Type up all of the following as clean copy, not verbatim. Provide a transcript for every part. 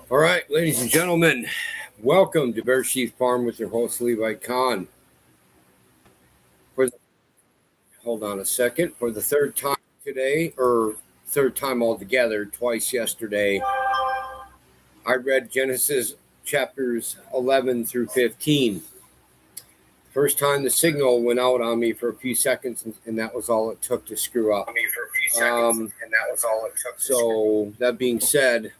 All right, ladies and gentlemen, welcome to Bear Chief Farm with your host, Levi Kahn. Hold on a second. For the third time today, or third time altogether, twice yesterday, I read Genesis chapters 11 through 15. First time the signal went out on me for a few seconds, and that was all it took to screw up. So, that being said,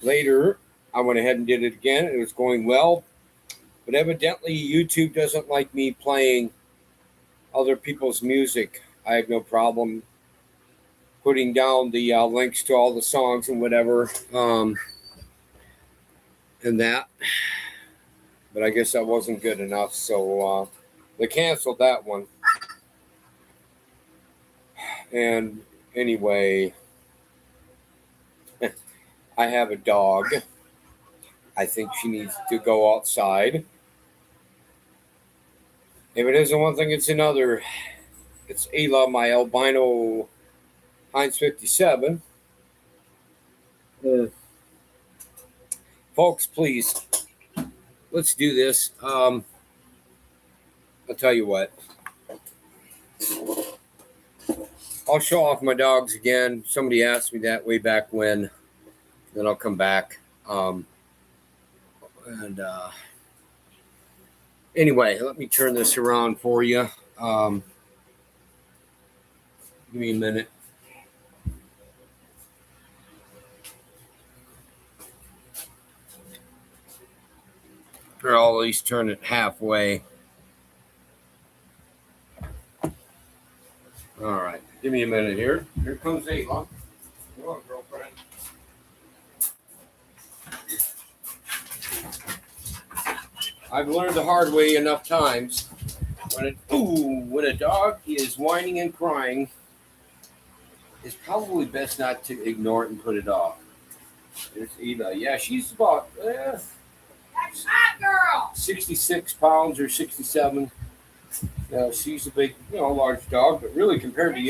later, I went ahead and did it again. It was going well. But evidently, YouTube doesn't like me playing other people's music. I have no problem putting down the links to all the songs and whatever, and that. But I guess that wasn't good enough, so they canceled that one. And anyway, I have a dog. I think she needs to go outside. If it isn't one thing, it's another. It's Ayla, my albino Heinz 57. Folks, please, let's do this. I'll tell you what. I'll show off my dogs again. Somebody asked me that way back when. Then I'll come back. Anyway, let me turn this around for you. Give me a minute. Or I'll at least turn it halfway. All right. Give me a minute here. Here comes Ayla. Come on, girlfriend. I've learned the hard way enough times. When a dog is whining and crying, it's probably best not to ignore it and put it off. There's Eva. Yeah, she's about That's hot girl. 66 pounds or 67. She's a big, large dog, but really compared to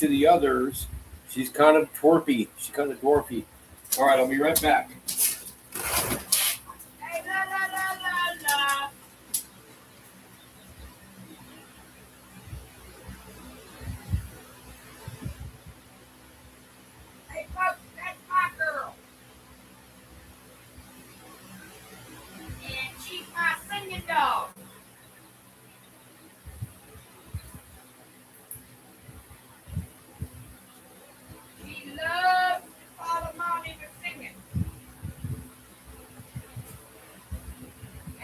the others, she's kind of twerpy. She's kind of dwarfy. All right, I'll be right back. Hey, la. Hey, folks, that's my girl. And she's my singing dog. She loves to follow mommy to singing.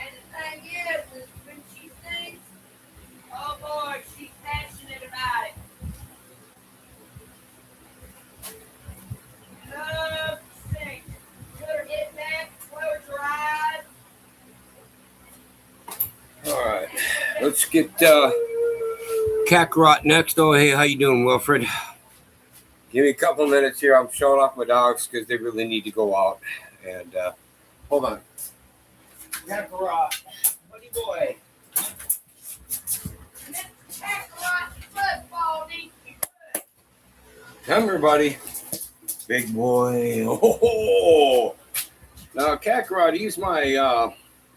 And the thing is when she sings, oh boy, she's passionate about it. Love to sing. Put her head back, close her eyes. All right, let's get Kakarot next. Oh, hey, how you doing, Wilfred? Give me a couple minutes here. I'm showing off my dogs because they really need to go out. And hold on. Kakarot, buddy boy. Mr. Kakarot, football needs to be good. Come here, buddy. Big boy. Oh. Now, Kakarot, he's my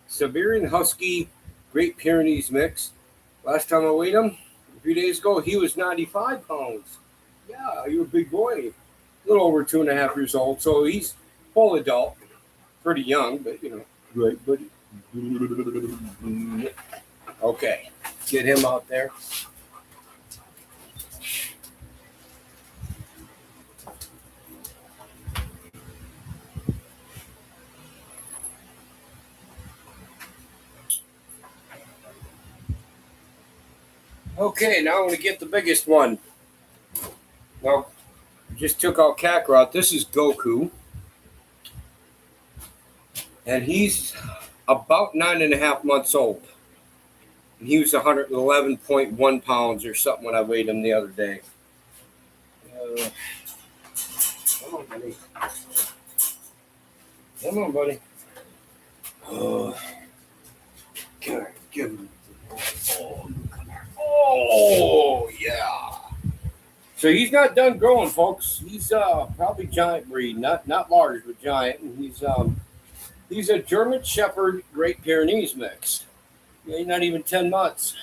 Siberian Husky Great Pyrenees mix. Last time I weighed him, a few days ago, he was 95 pounds. Yeah, you're a big boy. A little over 2.5 years old. So he's full adult. Pretty young, but, great buddy. Okay, get him out there. Okay, now I'm going to get the biggest one. Now, just took out Kakarot. This is Goku. And he's about 9.5 months old. And he was 111.1 pounds or something when I weighed him the other day. Come on, buddy. Come on, buddy. Come here. Give him. Oh, come here. Oh, yeah. So he's not done growing, folks. He's probably giant breed, not large, but giant. And he's a German Shepherd Great Pyrenees mix. He's not even 10 months.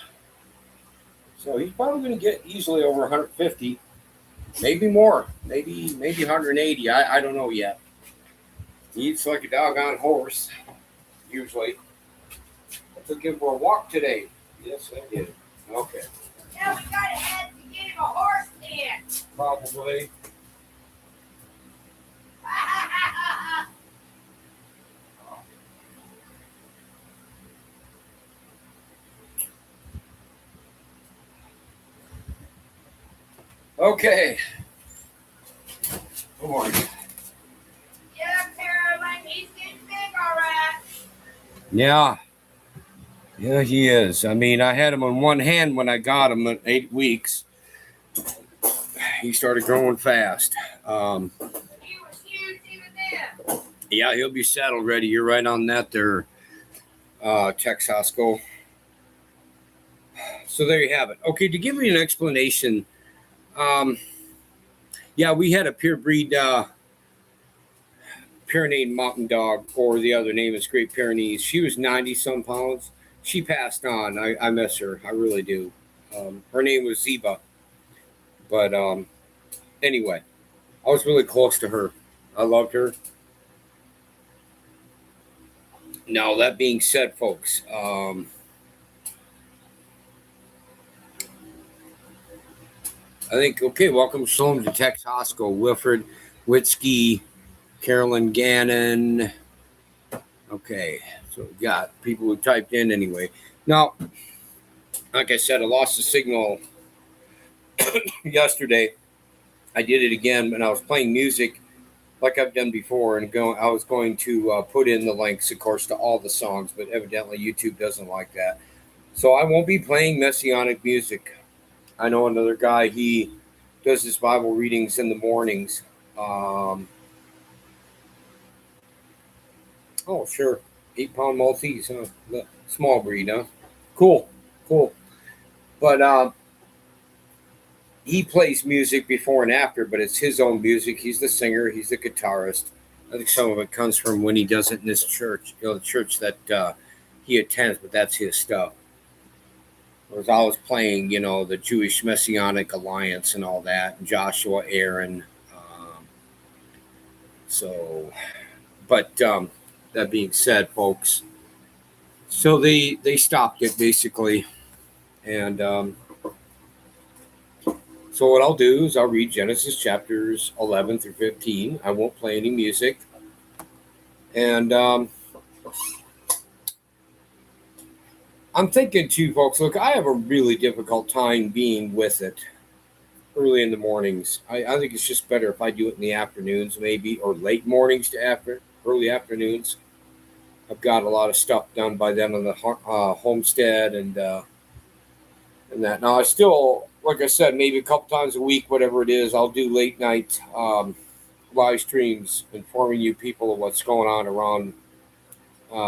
So he's probably going to get easily over 150, maybe more, maybe 180. I don't know yet. He eats like a doggone horse, usually. I took him for a walk today. Yes, I did. Okay. Yeah, we gotta have to get him a horse then. Probably. Okay. Good morning. Yeah, Caroline, he's getting big, all right. Yeah. Yeah, he is. I mean, I had him on one hand when I got him at 8 weeks. He started growing fast. He was huge even then. Yeah, he'll be saddle ready. You're right on that there, Texasco. So there you have it. Okay, to give you an explanation, yeah, we had a pure breed Pyrenean mountain dog, or the other name is Great Pyrenees. She was 90 some pounds. She passed on. I miss her. I really do. Her name was Ziba. But anyway, I was really close to her. I loved her. Now, that being said, folks, I think, okay, welcome Shalom to Texasco. Wilfred Witzke, Carolyn Gannon. Okay, so we got people who typed in anyway. Now, like I said, I lost the signal yesterday. I did it again, and I was playing music like I've done before, and I was going to put in the links, of course, to all the songs, but evidently YouTube doesn't like that. So I won't be playing Messianic music. I know another guy, he does his Bible readings in the mornings. Oh, sure. 8-pound Maltese, huh? The small breed, huh? Cool. But he plays music before and after, but it's his own music. He's the singer. He's the guitarist. I think some of it comes from when he does it in this church, the church that he attends, but that's his stuff. I was always playing, the Jewish Messianic Alliance and all that, and Joshua, Aaron. But that being said, folks, so they stopped it basically, and so what I'll do is I'll read Genesis chapters 11 through 15. I won't play any music, and I'm thinking too, folks, look, I have a really difficult time being with it early in the mornings. I think it's just better if I do it in the afternoons, maybe, or late mornings to early afternoons. I've got a lot of stuff done by then on the homestead and that. Now, I still, like I said, maybe a couple times a week, whatever it is, I'll do late night live streams informing you people of what's going on around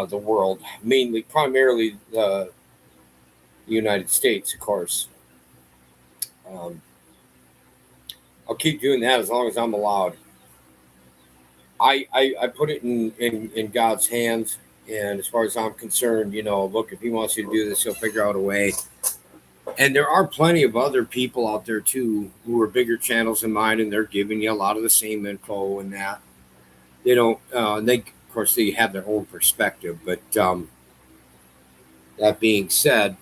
the world, primarily the United States, of course. I'll keep doing that as long as I'm allowed. I put it in God's hands, and as far as I'm concerned, look, if He wants you to do this, He'll figure out a way. And there are plenty of other people out there too who are bigger channels than mine, and they're giving you a lot of the same info and that. They don't. Of course, they have their own perspective, but that being said,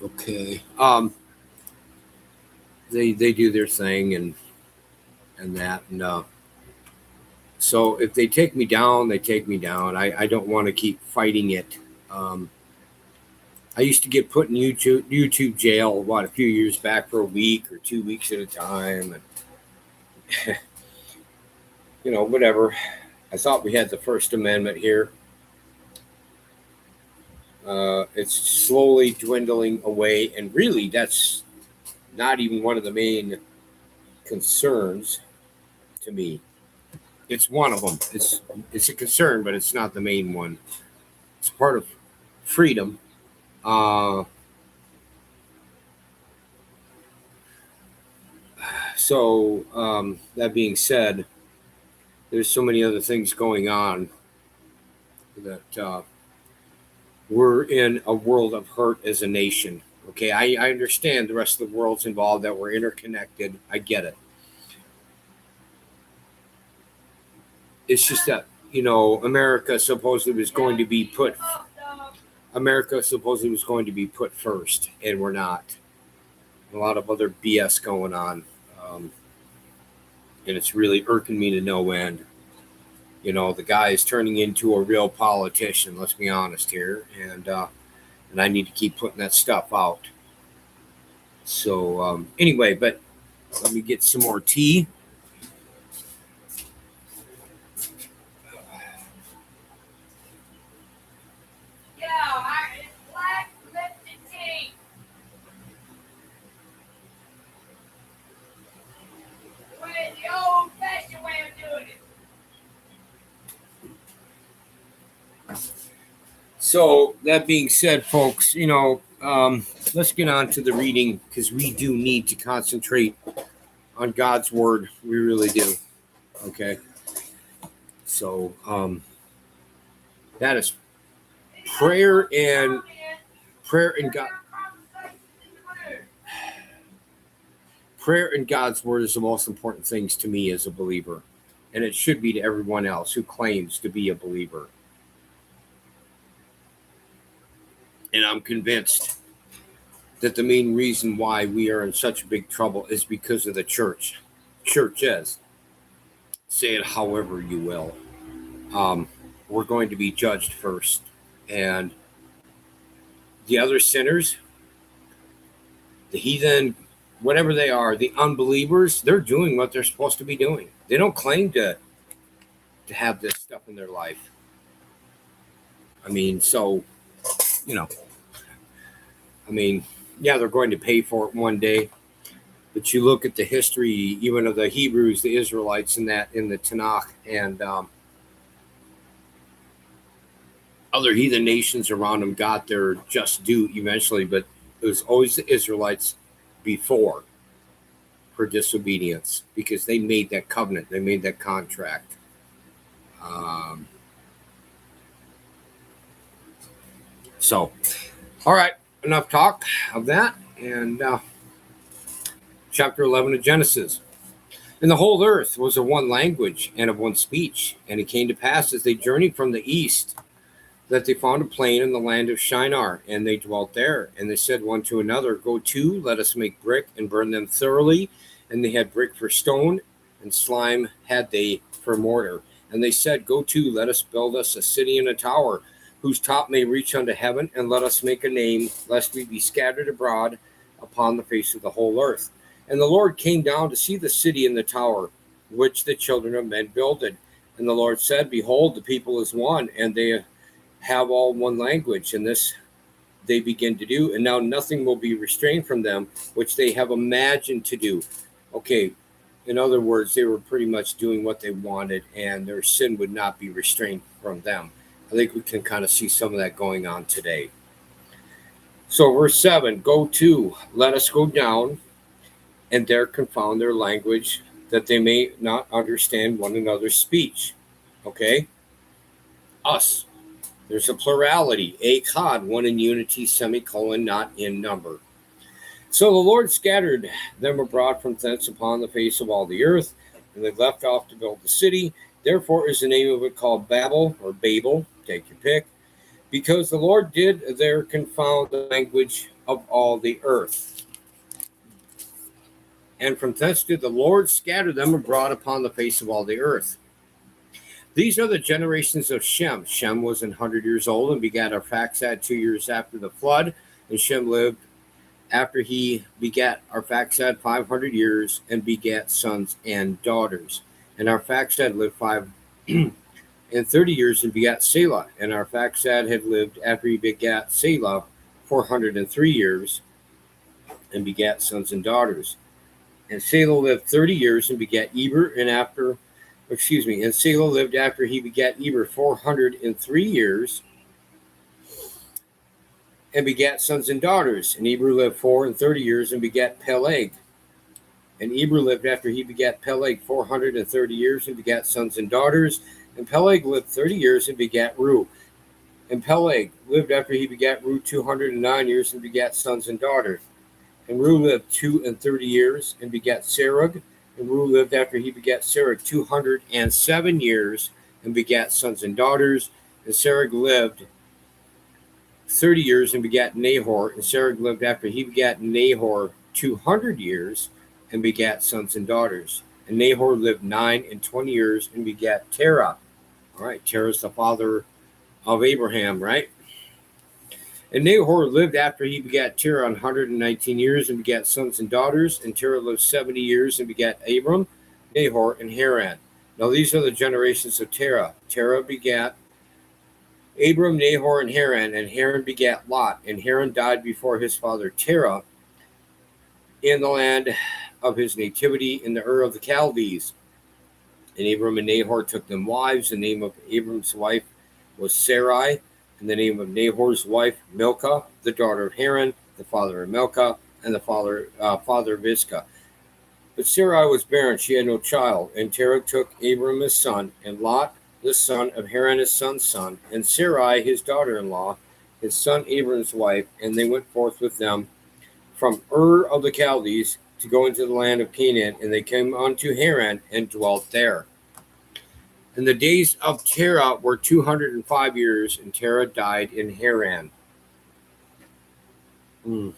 okay, they do their thing and that, and so if they take me down, they take me down. I don't want to keep fighting it. I used to get put in YouTube jail, a few years back for a week or 2 weeks at a time, and whatever. I thought we had the First Amendment here. It's slowly dwindling away, and really, that's not even one of the main concerns to me. It's one of them. It's a concern, but it's not the main one. It's part of freedom. So that being said, there's so many other things going on that we're in a world of hurt as a nation. Okay, I understand the rest of the world's involved, that we're interconnected. I get it. It's just that, America supposedly was going to be put first, and we're not. A lot of other BS going on, and it's really irking me to no end. The guy is turning into a real politician. Let's be honest here, and I need to keep putting that stuff out. So anyway, but let me get some more tea. It's black lifted tea. The old-fashioned way of doing it. So that being said, folks, let's get on to the reading, because we do need to concentrate on God's word. We really do. Okay. So that is prayer and God. Prayer and God's word is the most important things to me as a believer, and it should be to everyone else who claims to be a believer. And I'm convinced that the main reason why we are in such big trouble is because of the church. Churches, say it however you will. We're going to be judged first. And the other sinners, the heathen, whatever they are, the unbelievers, they're doing what they're supposed to be doing. They don't claim to have this stuff in their life. I mean, so, yeah, they're going to pay for it one day. But you look at the history, even of the Hebrews, the Israelites, in the Tanakh, and other heathen nations around them got their just due eventually, but it was always the Israelites before for disobedience, because they made that covenant, they made that contract. So, all right, enough talk of that, and chapter 11 of Genesis. And the whole earth was of one language and of one speech. And it came to pass, as they journeyed from the east, that they found a plain in the land of Shinar, and they dwelt there. And they said one to another, Go to, let us make brick and burn them thoroughly. And they had brick for stone, and slime had they for mortar. And they said, Go to, let us build us a city and a tower, whose top may reach unto heaven, and let us make a name, lest we be scattered abroad upon the face of the whole earth. And the Lord came down to see the city and the tower, which the children of men builded. And the Lord said, Behold, the people is one, and they have all one language, and this they begin to do. And now nothing will be restrained from them, which they have imagined to do. Okay, in other words, they were pretty much doing what they wanted, and their sin would not be restrained from them. I think we can kind of see some of that going on today. So verse 7, Go to, let us go down, and there confound their language, that they may not understand one another's speech. Okay? Us. There's a plurality. Echad, one in unity, semicolon, not in number. So the Lord scattered them abroad from thence upon the face of all the earth, and they left off to build the city. Therefore is the name of it called Babel, or Babel, take your pick, because the Lord did there confound the language of all the earth. And from thence did the Lord scatter them abroad upon the face of all the earth. These are the generations of Shem. Shem was 100 years old and begat Arphaxad 2 years after the flood. And Shem lived after he begat Arphaxad 500 years and begat sons and daughters. And Arphaxad lived 530 years and begat Selah. And Arphaxad had lived after he begat Selah 403 years and begat sons and daughters. And Selah lived 30 years and begat Eber, and Selah lived after he begat Eber 403 years and begat sons and daughters. And Eber lived 430 years and begat Peleg. And Eber lived after he begat Peleg 430 years and begat sons and daughters. And Peleg lived 30 years and begat Reu. And Peleg lived after he begat Reu 209 years and begat sons and daughters. And Reu lived 230 years and begat Serug. And Reu lived after he begat Serug 207 years and begat sons and daughters. And Serug lived 30 years and begat Nahor. And Serug lived after he begat Nahor 200 years and begat sons and daughters. And Nahor lived 29 years and begat Terah. All right, Terah is the father of Abraham, right? And Nahor lived after he begat Terah 119 years and begat sons and daughters. And Terah lived 70 years and begat Abram, Nahor, and Haran. Now these are the generations of Terah. Terah begat Abram, Nahor, and Haran begat Lot. And Haran died before his father Terah in the land of his nativity in the Ur of the Chaldees. And Abram and Nahor took them wives. The name of Abram's wife was Sarai, and the name of Nahor's wife Milcah, the daughter of Haran, the father of Milcah, and the father of Iscah. But Sarai was barren; she had no child. And Terah took Abram his son, and Lot the son of Haran his son's son, and Sarai his daughter-in-law, his son Abram's wife, and they went forth with them from Ur of the Chaldees to go into the land of Canaan, and they came unto Haran and dwelt there. And the days of Terah were 205 years, and Terah died in Haran. All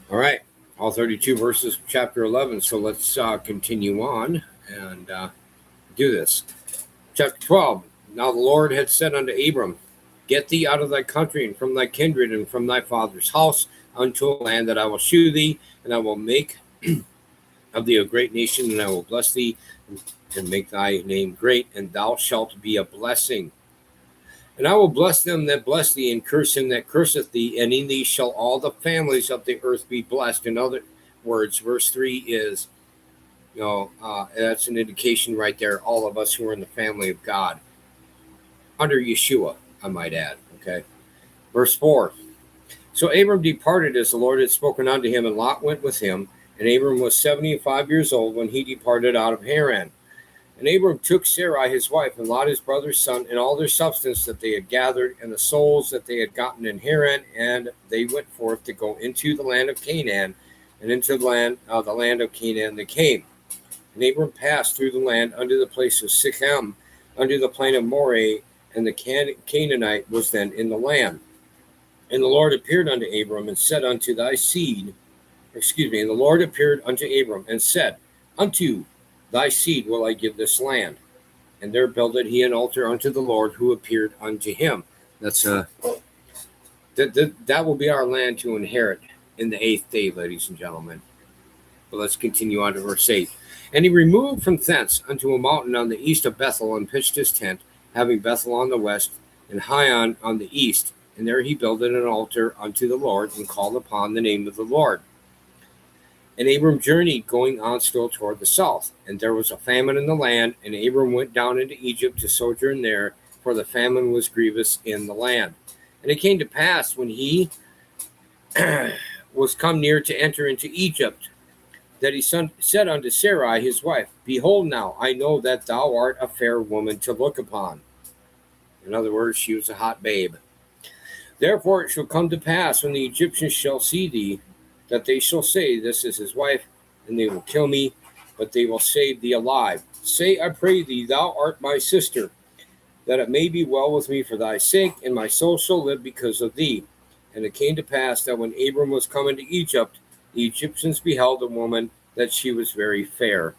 right, all 32 verses of chapter 11. So let's continue on and do this. Chapter 12. Now the Lord had said unto Abram, Get thee out of thy country and from thy kindred and from thy father's house unto a land that I will shew thee, and I will make of thee a great nation, and I will bless thee and make thy name great, and thou shalt be a blessing. And I will bless them that bless thee, and curse him that curseth thee, and in thee shall all the families of the earth be blessed. In other words, verse 3 is, that's an indication right there, all of us who are in the family of God, under Yahshua, I might add, okay? Verse 4, So Abram departed as the Lord had spoken unto him, and Lot went with him. And Abram was 75 years old when he departed out of Haran. And Abram took Sarai his wife, and Lot his brother's son, and all their substance that they had gathered, and the souls that they had gotten in Haran, and they went forth to go into the land of Canaan, and into the land of Canaan they came. And Abram passed through the land unto the place of Sichem, unto the plain of Moreh, and the Canaanite was then in the land. And the Lord appeared unto Abram and said unto thy seed, and the Lord appeared unto Abram and said, Unto thy seed will I give this land. And there builded he an altar unto the Lord who appeared unto him. That's that will be our land to inherit in the 8th day, ladies and gentlemen. But let's continue on to verse 8. And he removed from thence unto a mountain on the east of Bethel, and pitched his tent, having Bethel on the west, and Hion on the east. And there he builded an altar unto the Lord, and called upon the name of the Lord. And Abram journeyed, going on still toward the south. And there was a famine in the land, and Abram went down into Egypt to sojourn there, for the famine was grievous in the land. And it came to pass, when he was come near to enter into Egypt, that he said unto Sarai his wife, Behold now, I know that thou art a fair woman to look upon. In other words, she was a hot babe. Therefore it shall come to pass, when the Egyptians shall see thee, that they shall say, This is his wife, and they will kill me, but they will save thee alive. Say, I pray thee, thou art my sister, that it may be well with me for thy sake, and my soul shall live because of thee. And it came to pass that when Abram was come into Egypt, the Egyptians beheld a woman, that she was very fair.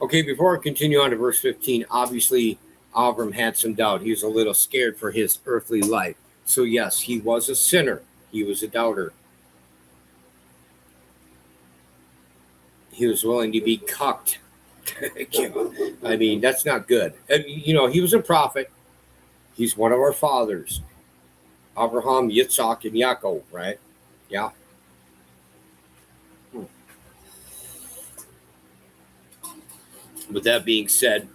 Okay, before I continue on to verse 15, obviously Abram had some doubt. He was a little scared for his earthly life. So yes, he was a sinner. He was a doubter. He was willing to be cucked. I mean, that's not good. He was a prophet. He's one of our fathers. Abraham, Yitzhak, and Yaakov, right? Yeah. With that being said,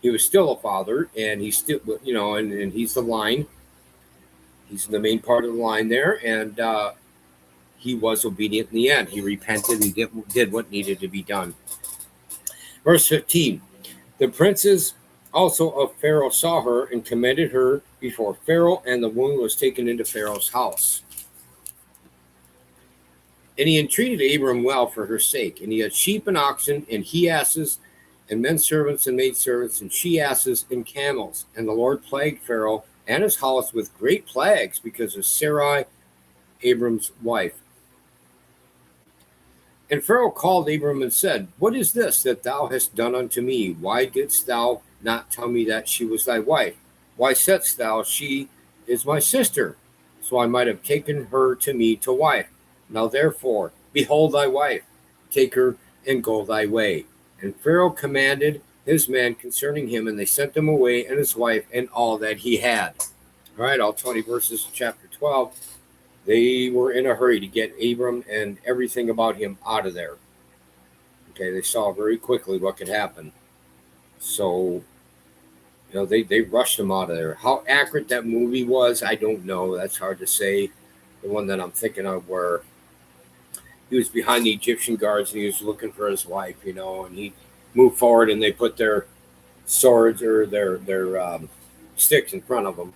he was still a father, and he's still, and he's the line. He's the main part of the line there, and he was obedient in the end. He repented and did what needed to be done. Verse 15, the princes also of Pharaoh saw her and commended her before Pharaoh, and the woman was taken into Pharaoh's house. And he entreated Abram well for her sake, and he had sheep and oxen, and he asses, and men servants and maidservants, and she asses and camels. And the Lord plagued Pharaoh and his house with great plagues because of Sarai, Abram's wife. And Pharaoh called Abram and said, what is this that thou hast done unto me? Why didst thou not tell me that she was thy wife? Why saidst thou, she is my sister? So I might have taken her to me to wife. Now therefore, behold thy wife, take her and go thy way. And Pharaoh commanded his men concerning him, and they sent him away and his wife and all that he had. All right, all 20 verses of chapter 12. They were in a hurry to get Abram and everything about him out of there. Okay, they saw very quickly what could happen. So, they rushed him out of there. How accurate that movie was, I don't know. That's hard to say. The one that I'm thinking of where he was behind the Egyptian guards and he was looking for his wife, and he moved forward and they put their swords or their sticks in front of him.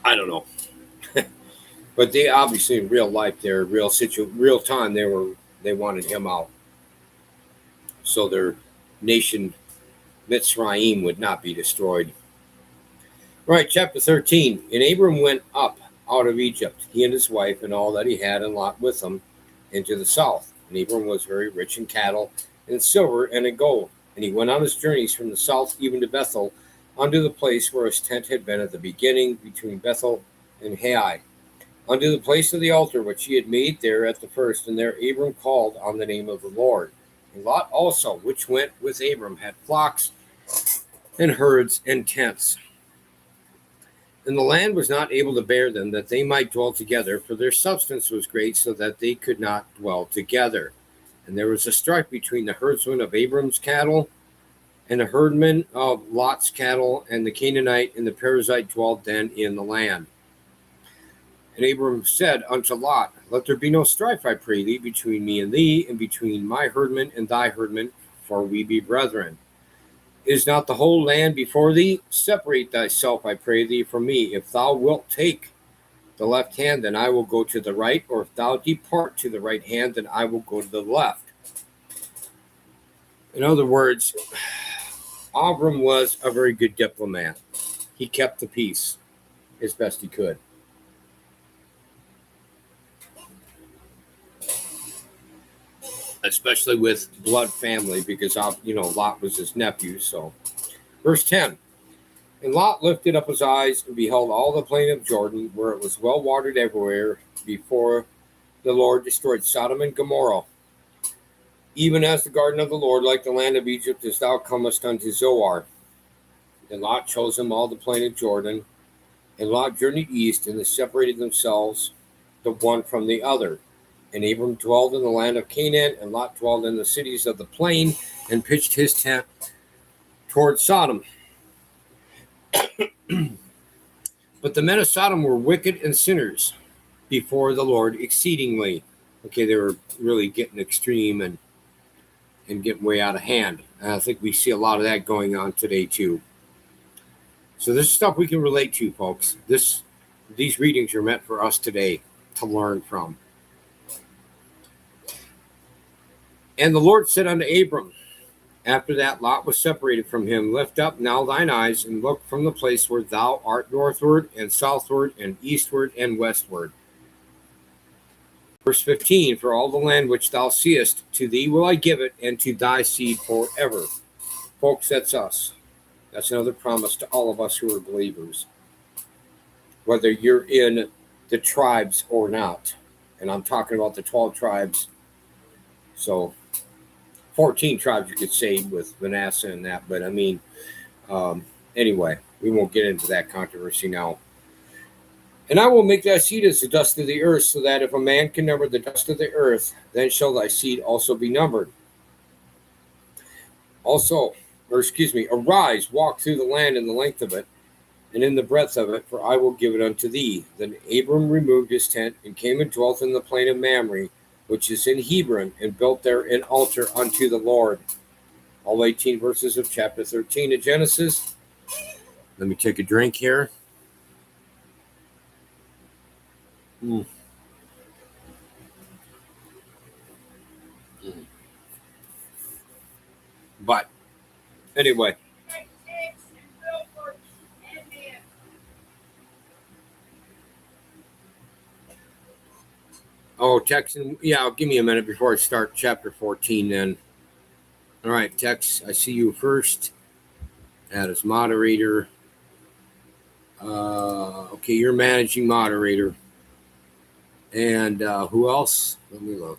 I don't know. But they obviously in real life, their real time, they wanted him out. So their nation Mitzrayim would not be destroyed. Right, chapter 13. And Abram went up out of Egypt, he and his wife, and all that he had, and Lot with him, into the south. And Abram was very rich in cattle, and silver, and in gold. And he went on his journeys from the south even to Bethel, unto the place where his tent had been at the beginning, between Bethel and Hai, unto the place of the altar which he had made there at the first. And there Abram called on the name of the Lord. And Lot also, which went with Abram, had flocks and herds and tents. And the land was not able to bear them, that they might dwell together, for their substance was great, so that they could not dwell together. And there was a strife between the herdsmen of Abram's cattle and the herdmen of Lot's cattle, and the Canaanite and the Perizzite dwelled then in the land. And Abram said unto Lot, let there be no strife, I pray thee, between me and thee, and between my herdmen and thy herdmen, for we be brethren. Is not the whole land before thee? Separate thyself, I pray thee, from me. If thou wilt take the left hand, then I will go to the right, or if thou depart to the right hand, then I will go to the left. In other words, Abram was a very good diplomat. He kept the peace as best he could. Especially with blood family, because Lot was his nephew. So, verse 10. And Lot lifted up his eyes and beheld all the plain of Jordan, where it was well watered everywhere, before the Lord destroyed Sodom and Gomorrah, even as the garden of the Lord, like the land of Egypt, as thou comest unto Zoar. And Lot chose him all the plain of Jordan, and Lot journeyed east, and they separated themselves the one from the other. And Abram dwelled in the land of Canaan, and Lot dwelled in the cities of the plain, and pitched his tent toward Sodom. But the men of Sodom were wicked and sinners before the Lord exceedingly. Okay, they were really getting extreme and getting way out of hand. And I think we see a lot of that going on today too. So this is stuff we can relate to, folks. These readings are meant for us today to learn from. And the Lord said unto Abram, after that Lot was separated from him, lift up now thine eyes, and look from the place where thou art northward, and southward, and eastward, and westward. Verse 15, for all the land which thou seest, to thee will I give it, and to thy seed forever. Folks, that's us. That's another promise to all of us who are believers. Whether you're in the tribes or not. And I'm talking about the 12 tribes. So 14 tribes you could say with Manasseh and that, but anyway, we won't get into that controversy now. And I will make thy seed as the dust of the earth, so that if a man can number the dust of the earth, then shall thy seed also be numbered. Arise, walk through the land in the length of it, and in the breadth of it, for I will give it unto thee. Then Abram removed his tent, and came and dwelt in the plain of Mamre, which is in Hebron, and built there an altar unto the Lord. All 18 verses of chapter 13 of Genesis. Let me take a drink here. But anyway. Oh, Tex, yeah, give me a minute before I start chapter 14 then. All right, Tex, I see you first. Add as moderator. Okay, you're managing moderator. And who else? Let me look.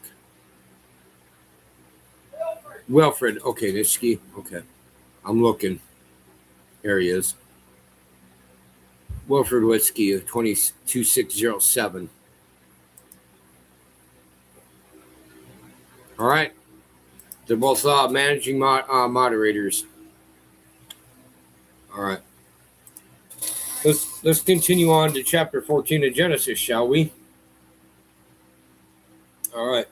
Wilfred. Okay, Nishki. Okay. I'm looking. There he is. Wilfred Whiskey of 22607. All right. They're both managing moderators. All right. Let's continue on to chapter 14 of Genesis, shall we? All right.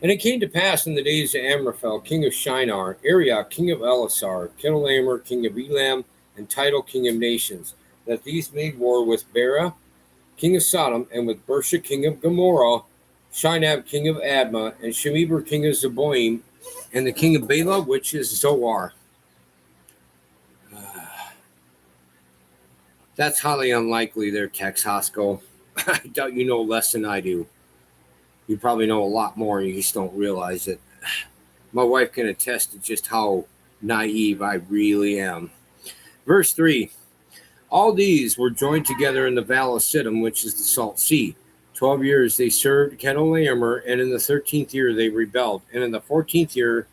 And it came to pass in the days of Amraphel, king of Shinar, Arioch, king of Elasar, Chedorlaomer, king of Elam, and Tidal, king of nations, that these made war with Bera, king of Sodom, and with Bersha, king of Gomorrah, Shinab, king of Admah, and Shemeber, king of Zeboim, and the king of Bela, which is Zoar. That's highly unlikely there, Tex Hosko. I doubt you know less than I do. You probably know a lot more and you just don't realize it. My wife can attest to just how naive I really am. Verse 3. All these were joined together in the valley of Siddim, which is the Salt Sea. 12 years they served Chedorlaomer, and in the 13th year they rebelled. And in the 14th year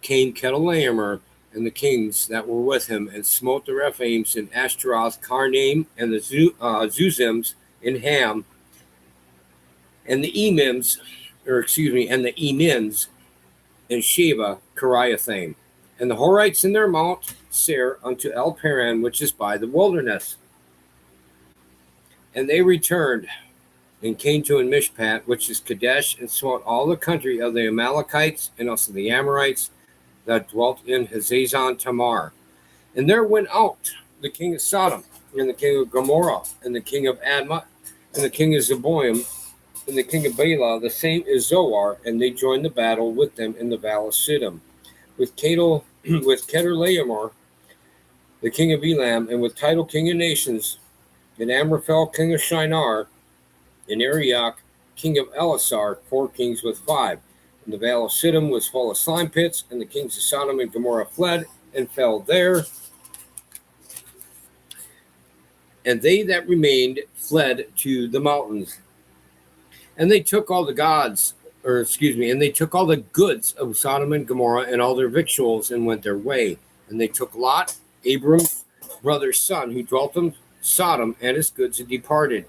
came Chedorlaomer and the kings that were with him, and smote the Rephaims in Ashtaroth, Karnaim, and the Zuzims in Ham, and the Emims in Sheba, Kiriathaim, and the Horites in their Mount Seir unto El Paran, which is by the wilderness. And they returned and came to Mishpat, which is Kadesh, and smote all the country of the Amalekites and also the Amorites that dwelt in Hazazon Tamar. And there went out the king of Sodom, and the king of Gomorrah, and the king of Admah, and the king of Zeboim, and the king of Bela, the same is Zoar, and they joined the battle with them in the valley of Siddim, with Chedorlaomer, the king of Elam, and with Tidal, king of nations, and Amraphel, king of Shinar, and Arioch, king of Elasar, 4 kings with 5. And the valley of Siddim was full of slime pits, and the kings of Sodom and Gomorrah fled and fell there. And they that remained fled to the mountains. And they took all the and they took all the goods of Sodom and Gomorrah and all their victuals and went their way. And they took Lot, Abram's brother's son, who dwelt in Sodom, and his goods, and departed.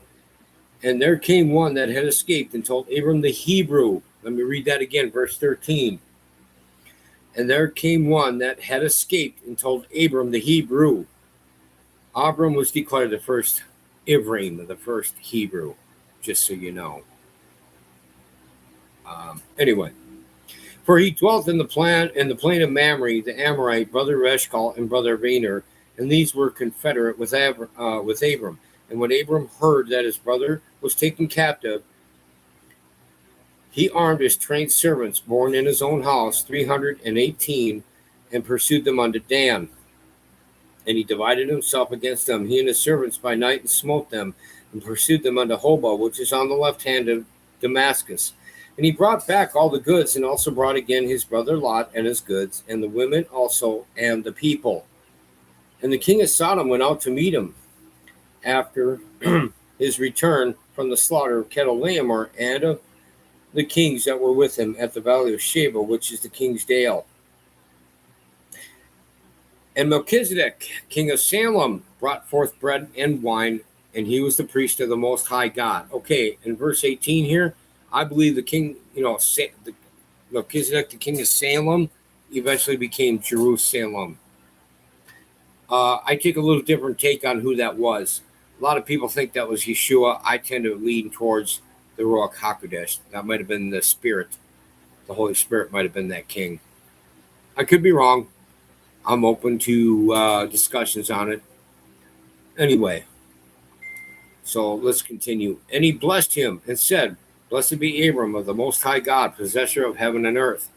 And there came one that had escaped and told Abram the Hebrew. Let me read that again, verse 13. And there came one that had escaped and told Abram the Hebrew. Abram was declared the first Ivrim, the first Hebrew, just so you know. Anyway, for he dwelt in the plain of Mamre, the Amorite, brother of Eshcol and brother of Aner, and these were confederate with Abram. And when Abram heard that his brother was taken captive, he armed his trained servants born in his own house, 318, and pursued them unto Dan. And he divided himself against them, he and his servants by night, and smote them, and pursued them unto Hobah, which is on the left hand of Damascus. And he brought back all the goods, and also brought again his brother Lot and his goods, and the women also, and the people. And the king of Sodom went out to meet him after his return from the slaughter of Chedorlaomer and of the kings that were with him at the valley of Sheba, which is the king's dale. And Melchizedek, king of Salem, brought forth bread and wine and he was the priest of the Most High God. Okay, in verse 18 here, I believe the king, Melchizedek, the king of Salem, eventually became Jerusalem. I take a little different take on who that was. A lot of people think that was Yahshua. I tend to lean towards the Ruach HaKodesh. That might have been the Spirit. The Holy Spirit might have been that king. I could be wrong. I'm open to discussions on it. Anyway, so let's continue. And he blessed him and said, Blessed be Abram of the Most High God, possessor of heaven and earth.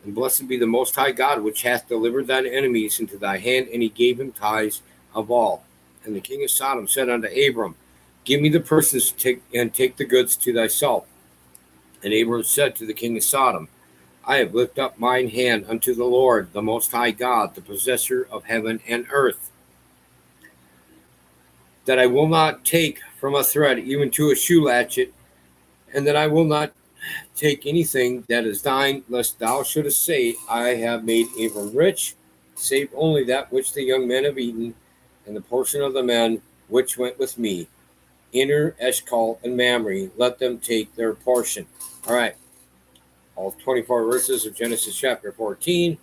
And blessed be the Most High God, which hath delivered thine enemies into thy hand. And he gave him tithes of all. And the king of Sodom said unto Abram, Give me the purses and take the goods to thyself. And Abram said to the king of Sodom, I have lifted up mine hand unto the Lord, the Most High God, the possessor of heaven and earth, that I will not take from a thread even to a shoe latchet, and that I will not take anything that is thine, lest thou shouldest say, I have made Abram rich, save only that which the young men have eaten, and the portion of the men which went with me, Inner, Eshcol, and Mamre, let them take their portion. All right. All 24 verses of Genesis chapter 14.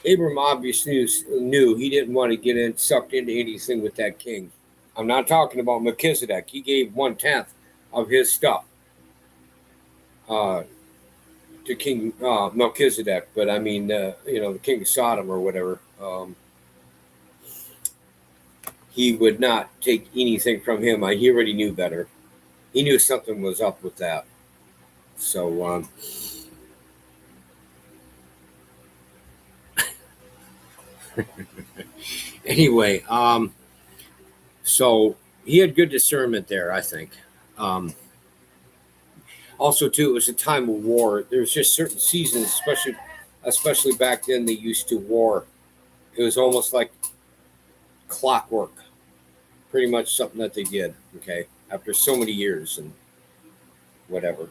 Abram obviously knew he didn't want to get sucked into anything with that king. I'm not talking about Melchizedek. He gave 1/10 of his stuff to King Melchizedek, but I mean, the king of Sodom or whatever. He would not take anything from him. He already knew better. He knew something was up with that. So, anyway, so he had good discernment there, I think. Also, too, it was a time of war. There was just certain seasons, especially back then, they used to war. It was almost like clockwork, pretty much something that they did, okay, after so many years and whatever.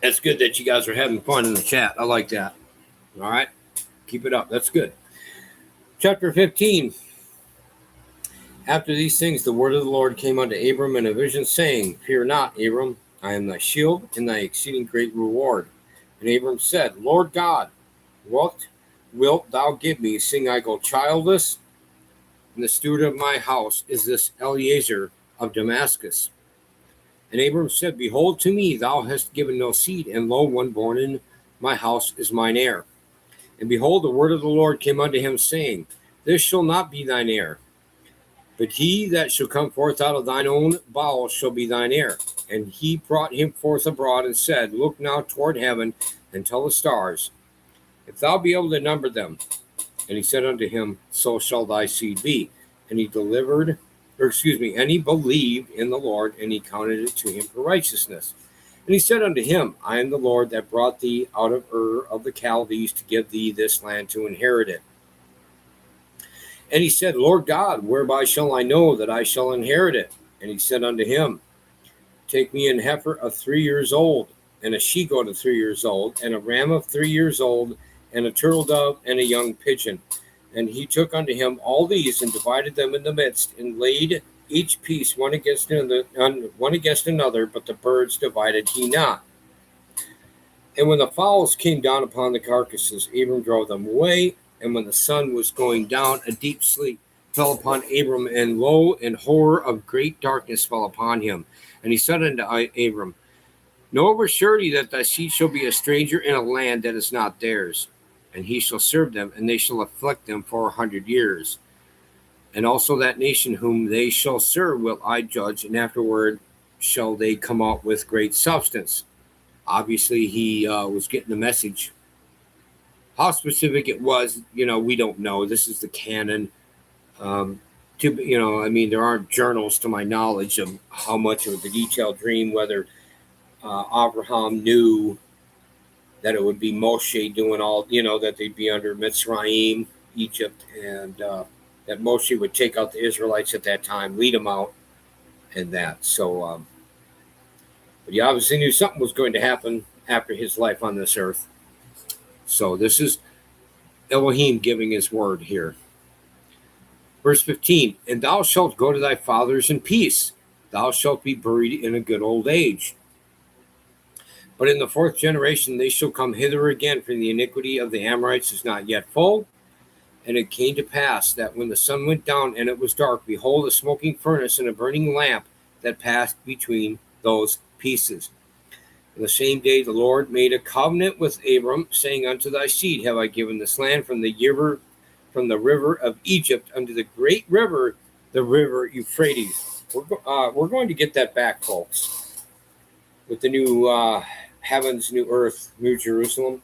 That's good that you guys are having fun in the chat. I like that. All right. Keep it up. That's good. Chapter 15. After these things, the word of the Lord came unto Abram in a vision, saying, Fear not, Abram, I am thy shield and thy exceeding great reward. And Abram said, Lord God, what wilt thou give me, seeing I go childless? And the steward of my house is this Eliezer of Damascus. And Abram said, Behold, to me thou hast given no seed, and lo, one born in my house is mine heir. And behold, the word of the Lord came unto him, saying, This shall not be thine heir, but he that shall come forth out of thine own bowels shall be thine heir. And he brought him forth abroad and said, Look now toward heaven and tell the stars, if thou be able to number them. And he said unto him, So shall thy seed be. And he believed in the Lord, and he counted it to him for righteousness. And he said unto him, I am the Lord that brought thee out of Ur of the Chaldees to give thee this land to inherit it. And he said, Lord God, whereby shall I know that I shall inherit it? And he said unto him, Take me an heifer of 3 years old, and a she-goat of 3 years old, and a ram of 3 years old, and a turtle dove, and a young pigeon. And he took unto him all these, and divided them in the midst, and laid each piece one against another, but the birds divided he not. And when the fowls came down upon the carcasses, Abram drove them away. And when the sun was going down, a deep sleep fell upon Abram, and lo, and horror of great darkness fell upon him. And he said unto Abram, Know of a surety that thy seed shall be a stranger in a land that is not theirs, and he shall serve them, and they shall afflict them for 100 years. And also that nation whom they shall serve will I judge, and afterward shall they come out with great substance. Obviously, he was getting the message. How specific it was, we don't know. This is the canon. There aren't journals to my knowledge of how much of the detailed dream, whether Abraham knew that it would be Moshe doing all, that they'd be under Mitzrayim, Egypt, and that Moshe would take out the Israelites at that time, lead them out, and that. So, but he obviously knew something was going to happen after his life on this earth. So this is Elohim giving his word here. Verse 15, and thou shalt go to thy fathers in peace. Thou shalt be buried in a good old age. But in the fourth generation they shall come hither again, for the iniquity of the Amorites is not yet full. And it came to pass that when the sun went down and it was dark, behold, a smoking furnace and a burning lamp that passed between those pieces. And the same day the Lord made a covenant with Abram, saying, unto thy seed have I given this land from the river of Egypt unto the great river, the river Euphrates. We're going to get that back, folks, with the new heavens, new earth, new Jerusalem,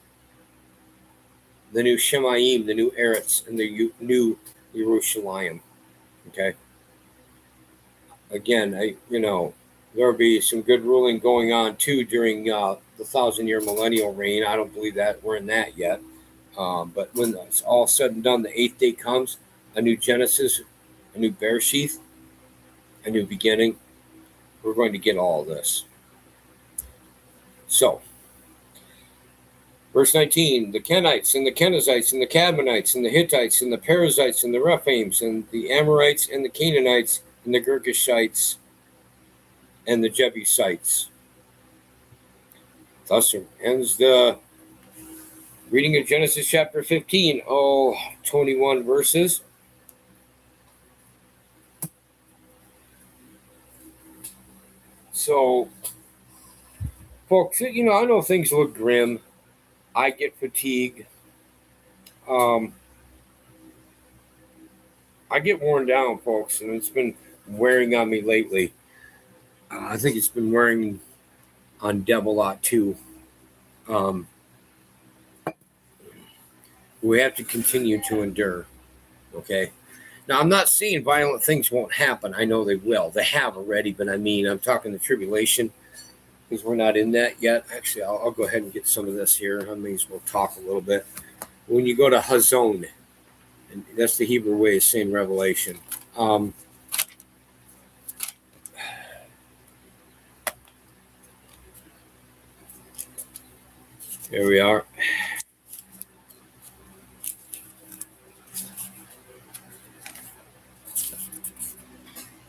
the new Shemaim, the new Eretz, and the new Jerusalem. Okay. Again, there'll be some good ruling going on too during the 1,000-year millennial reign. I don't believe that we're in that yet. But when it's all said and done, the 8th day comes, a new Genesis, a new Bereshith, a new beginning. We're going to get all of this. So, verse 19, the Kenites and the Kenizzites and the Cadmonites and the Hittites and the Perizzites and the Rephaims and the Amorites and the Canaanites and the Girgashites and the Jebusites. Thus ends the reading of Genesis chapter 15, 21 verses. So, folks, I know things look grim. I get fatigue. I get worn down, folks, and it's been wearing on me lately. I think it's been wearing on Deb a lot, too. We have to continue to endure, okay? Now, I'm not saying violent things won't happen. I know they will. They have already, but I'm talking the tribulation, because we're not in that yet. Actually, I'll go ahead and get some of this here. I may as well talk a little bit. When you go to Hazon, and that's the Hebrew way of saying revelation. Here we are.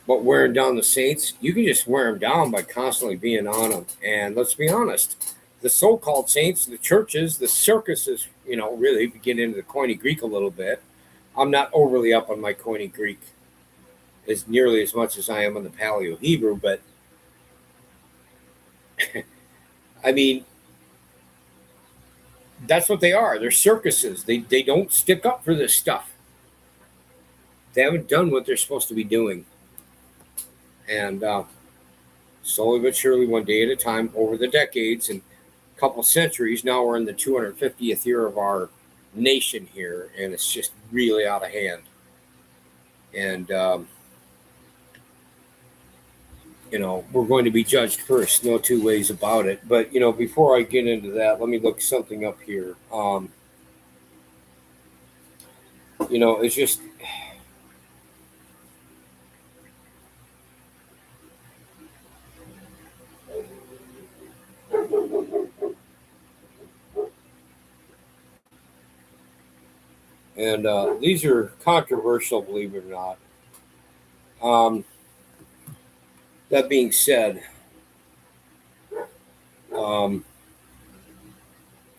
But wearing down the saints, you can just wear them down by constantly being on them. And let's be honest, the so-called saints, the churches, the circuses, really, if you get into the Koine Greek a little bit, I'm not overly up on my Koine Greek as nearly as much as I am on the Paleo Hebrew, but that's what they are. They're circuses. They don't stick up for this stuff. They haven't done what they're supposed to be doing. And slowly but surely, one day at a time, over the decades and a couple centuries, now we're in the 250th year of our nation here, and it's just really out of hand. And, we're going to be judged first, no two ways about it. But, before I get into that, let me look something up here. It's just... And these are controversial, believe it or not. That being said,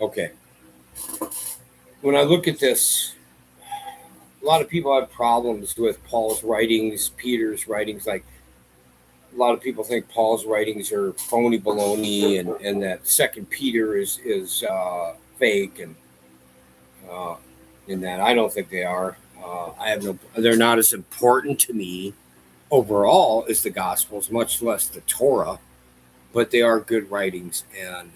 okay. When I look at this, a lot of people have problems with Paul's writings, Peter's writings. Like, a lot of people think Paul's writings are phony baloney, and that Second Peter is fake, and in that I don't think they are. They're not as important to me overall as the Gospels, much less the Torah, but they are good writings. And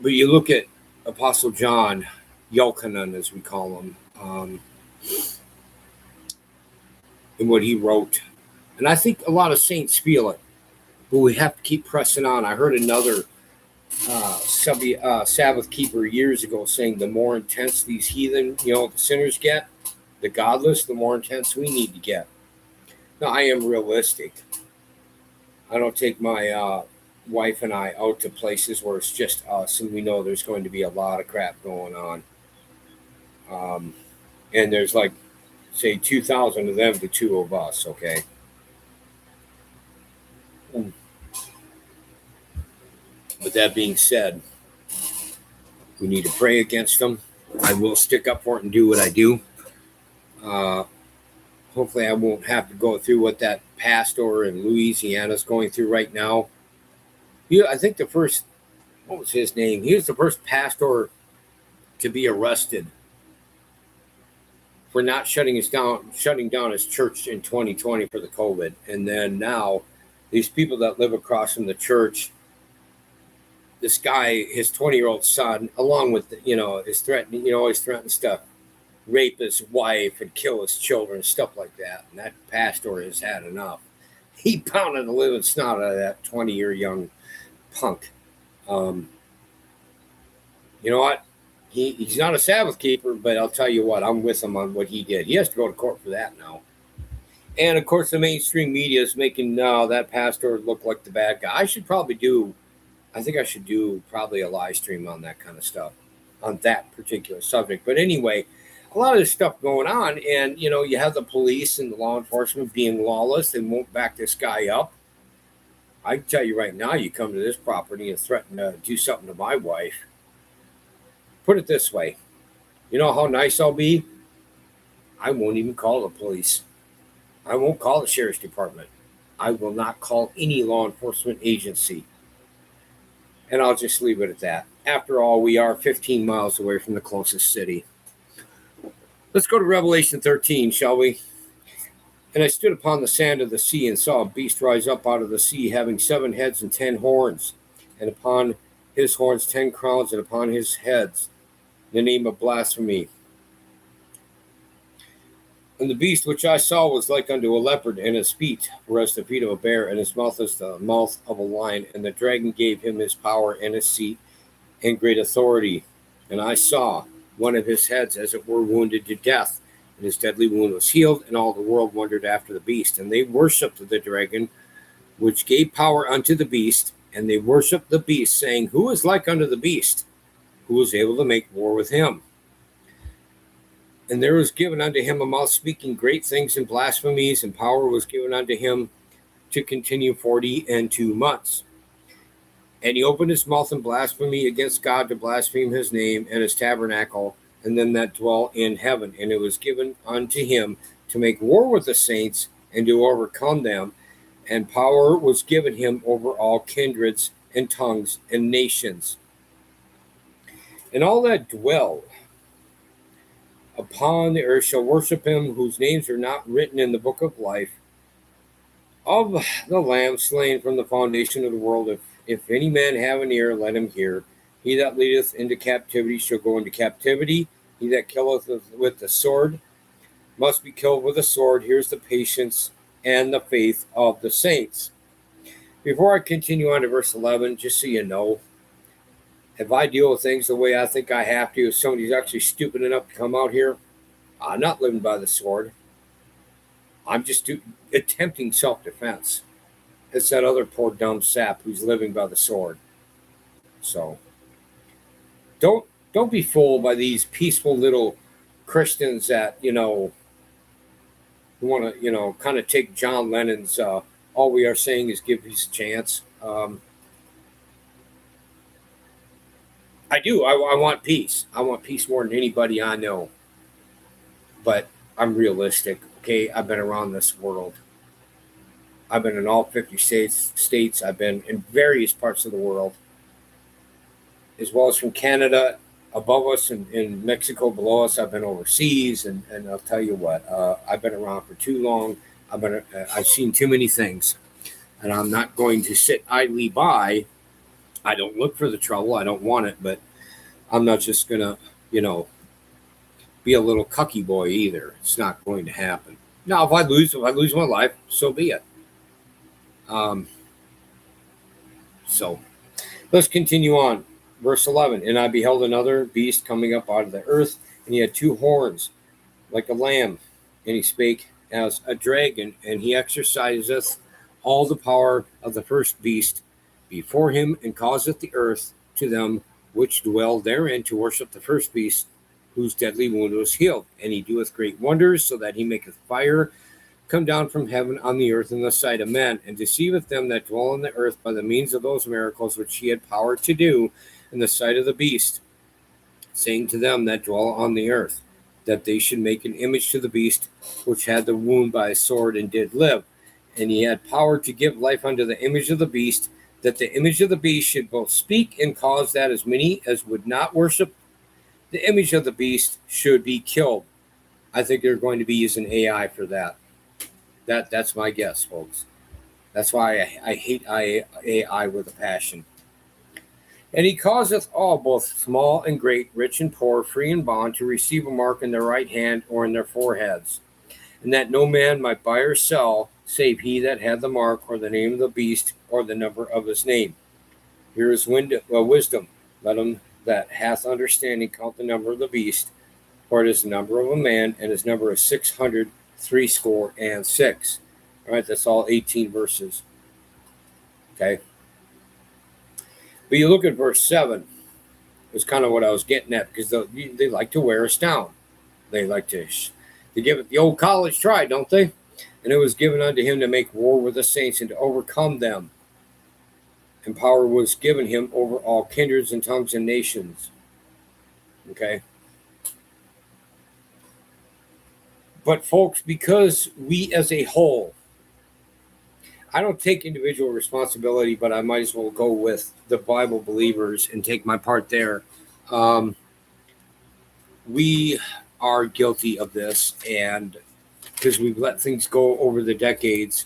but you look at Apostle John, Yochanan, as we call him, and what he wrote, and I think a lot of saints feel it. but we have to keep pressing on. I heard another Sabbath keeper years ago saying the more intense these heathen, the sinners get, the godless, the more intense we need to get. Now, I am realistic. I don't take my wife and I out to places where it's just us and we know there's going to be a lot of crap going on. And there's like, say, 2,000 of them to 2 of us, okay? But that being said, we need to pray against them. I will stick up for it and do what I do. Hopefully, I won't have to go through what that pastor in Louisiana is going through right now. I think what was his name? He was the first pastor to be arrested for not shutting down his church in 2020 for the COVID. And then now, these people that live across from the church, this guy, his 20-year-old son, along with is threatening, always threatening stuff, rape his wife and kill his children, stuff like that. And that pastor has had enough. He pounded the living snot out of that 20-year young punk. You know what? He's not a Sabbath keeper, but I'll tell you what, I'm with him on what he did. He has to go to court for that now. And of course, the mainstream media is making that pastor look like the bad guy. I think I should do probably a live stream on that kind of stuff, on that particular subject. But anyway, a lot of this stuff going on, and you have the police and the law enforcement being lawless and won't back this guy up. I can tell you right now, you come to this property and threaten to do something to my wife. Put it this way, you know how nice I'll be? I won't even call the police. I won't call the sheriff's department. I will not call any law enforcement agency. And I'll just leave it at that. After all, we are 15 miles away from the closest city. Let's go to Revelation 13, shall we? And I stood upon the sand of the sea and saw a beast rise up out of the sea, having 7 heads and 10 horns, and upon his horns 10 crowns, and upon his heads the name of blasphemy. And the beast which I saw was like unto a leopard, and his feet were as the feet of a bear, and his mouth as the mouth of a lion. And the dragon gave him his power and his seat and great authority. And I saw one of his heads as it were wounded to death, and his deadly wound was healed, and all the world wondered after the beast. And they worshipped the dragon, which gave power unto the beast, and they worshipped the beast, saying, Who is like unto the beast? Who is able to make war with him? And there was given unto him a mouth speaking great things and blasphemies, and power was given unto him to continue 42 months. And he opened his mouth in blasphemy against God, to blaspheme his name and his tabernacle, and them that dwell in heaven. And it was given unto him to make war with the saints and to overcome them. And power was given him over all kindreds and tongues and nations. And all that dwell upon the earth shall worship him, whose names are not written in the book of life of the Lamb slain from the foundation of the world. If any man have an ear, let him hear. He that leadeth into captivity shall go into captivity. He that killeth with the sword must be killed with a sword. Here's the patience and the faith of the saints. Before I continue on to verse 11, just so you know, if I deal with things the way I think I have to, if somebody's actually stupid enough to come out here, I'm not living by the sword. I'm just attempting self-defense. It's that other poor dumb sap who's living by the sword. So don't be fooled by these peaceful little Christians that, who want to, kind of take John Lennon's all we are saying is give peace a chance. I do. I want peace. I want peace more than anybody I know. But I'm realistic, okay? I've been around this world. I've been in all 50 states. I've been in various parts of the world, as well as from Canada above us and in Mexico below us. I've been overseas, and I'll tell you what, I've been around for too long. I've seen too many things, and I'm not going to sit idly by. I don't look for the trouble. I don't want it, but I'm not just going to, be a little cucky boy either. It's not going to happen. Now, if I lose my life, so be it. So let's continue on. Verse 11, and I beheld another beast coming up out of the earth, and he had 2 horns like a lamb, and he spake as a dragon, and he exerciseth all the power of the first beast before him, and causeth the earth to them which dwell therein to worship the first beast, whose deadly wound was healed. And he doeth great wonders, so that he maketh fire come down from heaven on the earth in the sight of men, and deceiveth them that dwell on the earth by the means of those miracles which he had power to do in the sight of the beast, saying to them that dwell on the earth, that they should make an image to the beast which had the wound by a sword and did live. And he had power to give life unto the image of the beast, that the image of the beast should both speak and cause that as many as would not worship the image of the beast should be killed. I think they're going to be using AI for that. That's my guess, folks. That's why I hate AI with a passion. And he causeth all, both small and great, rich and poor, free and bond, to receive a mark in their right hand or in their foreheads, and that no man might buy or sell, save he that had the mark, or the name of the beast, or the number of his name. Here is wisdom. Let him that hath understanding count the number of the beast, for it is the number of a man, and his number is 666. All right, that's all 18 verses. Okay. But you look at verse 7, it's kind of what I was getting at, because they like to wear us down. They like to give it the old college try, don't they? And it was given unto him to make war with the saints and to overcome them. And power was given him over all kindreds and tongues and nations. Okay? But folks, because we as a whole, I don't take individual responsibility, but I might as well go with the Bible believers and take my part there. We are guilty of this, and because we've let things go over the decades.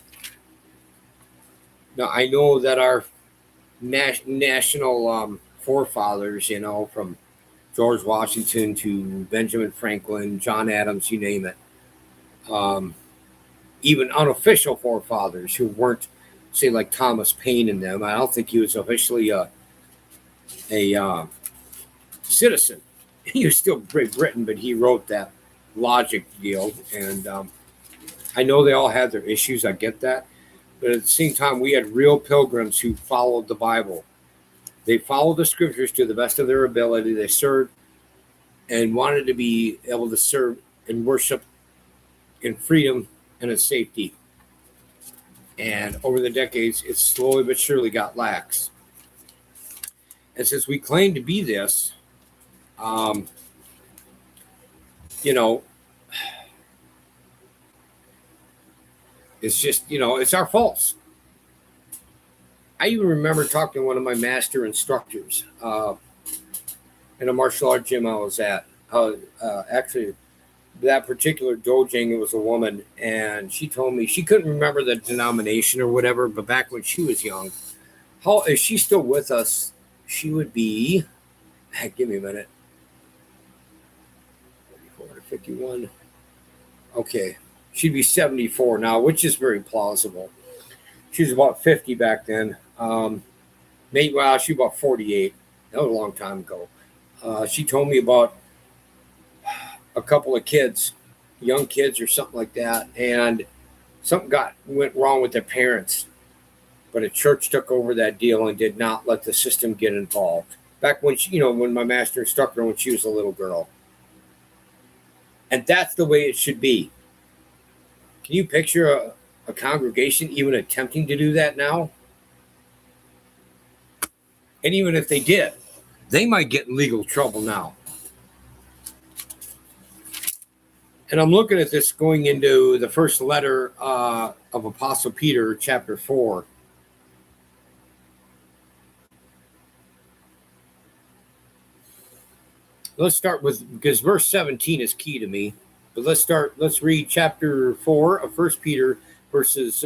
Now, I know that our national forefathers, from George Washington to Benjamin Franklin, John Adams, you name it, even unofficial forefathers who weren't, say, like Thomas Paine and them. I don't think he was officially a citizen. He was still Great Britain, but he wrote that logic deal. And I know they all had their issues. I get that. But at the same time, we had real pilgrims who followed the Bible. They followed the scriptures to the best of their ability. They served and wanted to be able to serve and worship in freedom and in safety. And over the decades, it slowly but surely got lax. And since we claim to be this, it's just, it's our faults. I even remember talking to one of my master instructors in a martial art gym I was at. Actually, that particular dojang, it was a woman, and she told me she couldn't remember the denomination or whatever, but back when she was young, is she still with us? She would be, give me a minute, 44 to 51. Okay, she'd be 74 now, which is very plausible. She was about 50 back then. She was about 48. That was a long time ago. She told me about a couple of kids, young kids or something like that, and something went wrong with their parents. But a church took over that deal and did not let the system get involved. Back when when my master instructor, when she was a little girl. And that's the way it should be. Can you picture a congregation even attempting to do that now? And even if they did, they might get in legal trouble now. And I'm looking at this going into the first letter of Apostle Peter, chapter 4. Let's start because verse 17 is key to me. But let's read chapter 4 of 1 Peter, verses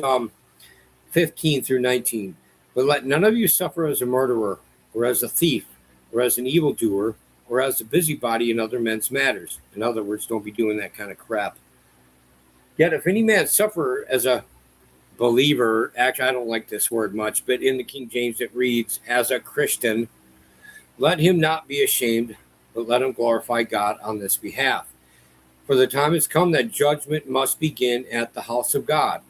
15 through 19. But let none of you suffer as a murderer, or as a thief, or as an evildoer, or as a busybody in other men's matters. In other words, don't be doing that kind of crap. Yet if any man suffer as a believer, actually, I don't like this word much, but in the King James it reads, as a Christian, let him not be ashamed, but let him glorify God on this behalf. For the time has come that judgment must begin at the house of God.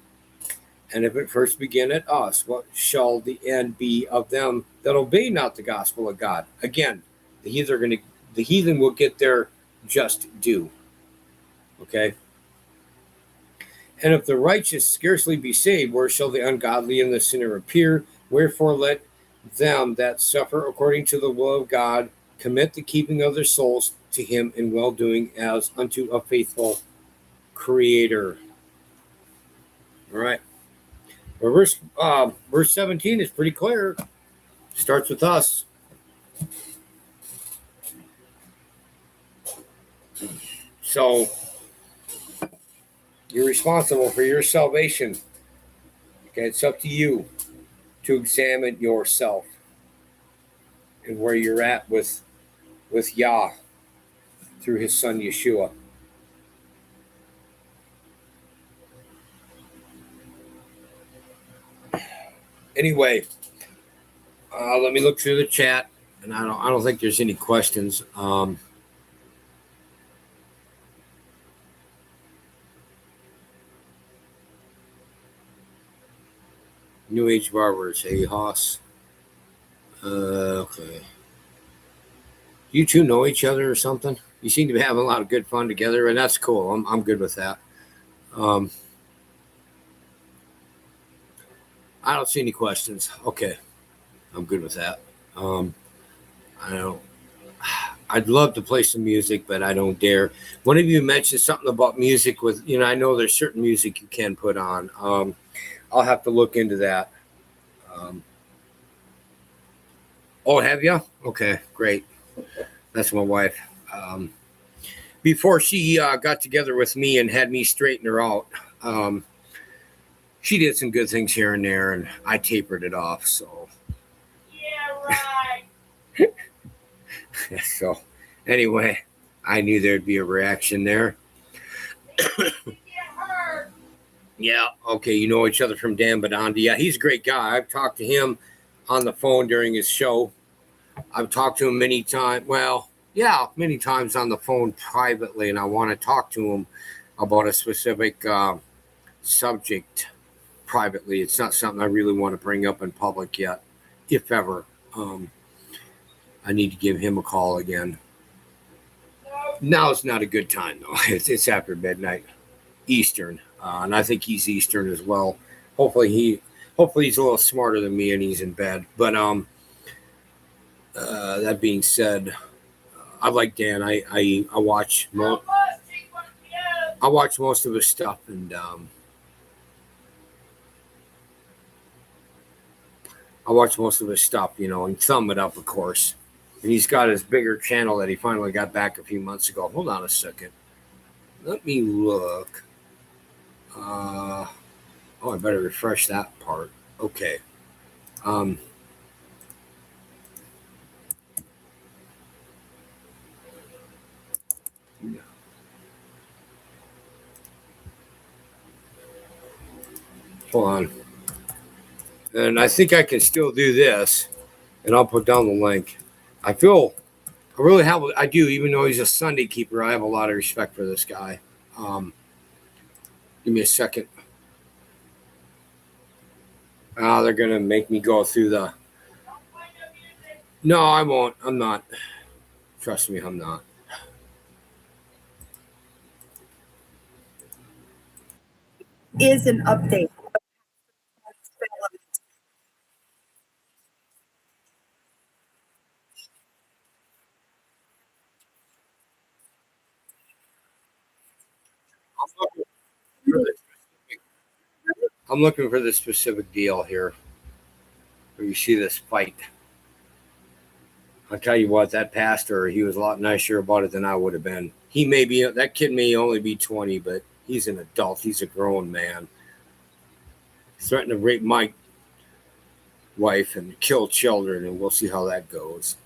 And if it first begin at us, what shall the end be of them that obey not the gospel of God? Again, the heathen will get their just due. Okay. And if the righteous scarcely be saved, where shall the ungodly and the sinner appear? Wherefore let them that suffer according to the will of God commit the keeping of their souls to him in well doing as unto a faithful Creator. All right. Well, verse 17 is pretty clear. Starts with us. So you're responsible for your salvation. Okay, it's up to you to examine yourself and where you're at with Yah through his son Yeshua. Anyway, let me look through the chat, and I don't think there's any questions. New Age Barbers, hey Hoss. Okay. You two know each other or something? You seem to be having a lot of good fun together, and that's cool. I'm good with that. I don't see any questions. Okay, I'm good with that. I don't. I'd love to play some music, but I don't dare. One of you mentioned something about music with, I know there's certain music you can put on. I'll have to look into that. Oh, have you? Okay, great. That's my wife. Before she got together with me and had me straighten her out, she did some good things here and there, and I tapered it off. So, Yeah, right. so anyway, I knew there'd be a reaction there. Yeah, okay, you know each other from Dan Badandi. Yeah, he's a great guy. I've talked to him on the phone during his show. I've talked to him many times. Well, yeah, many times on the phone privately, and I want to talk to him about a specific subject privately. It's not something I really want to bring up in public yet, if ever. I need to give him a call again. Now it's not a good time, though. It's after midnight Eastern, and I think he's Eastern as well. Hopefully he's a little smarter than me and he's in bed. But that being said, I like Dan. I watch I watch most of his stuff, and I watch most of his stuff, and thumb it up, of course. And he's got his bigger channel that he finally got back a few months ago. Hold on a second. Let me look. I better refresh that part. Okay. Hold on. And I think I can still do this, and I'll put down the link. I really have, I do, even though he's a Sunday keeper, I have a lot of respect for this guy. Give me a second. They're going to make me go through the. No, I won't. I'm not. Trust me, I'm not. Is an update. I'm looking for the specific deal here where you see this fight. I'll tell you what, that pastor, he was a lot nicer about it than I would have been. That kid may only be 20, but he's an adult. He's a grown man. He's threatened to rape my wife and kill children, and we'll see how that goes.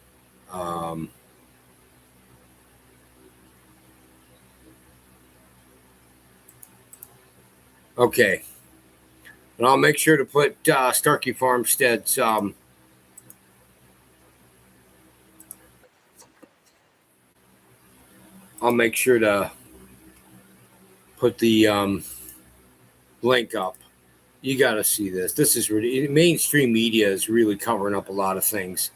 Okay. And I'll make sure to put Starkey Farmstead's I'll make sure to put the link up. You got to see this. This is really, mainstream media is really covering up a lot of things.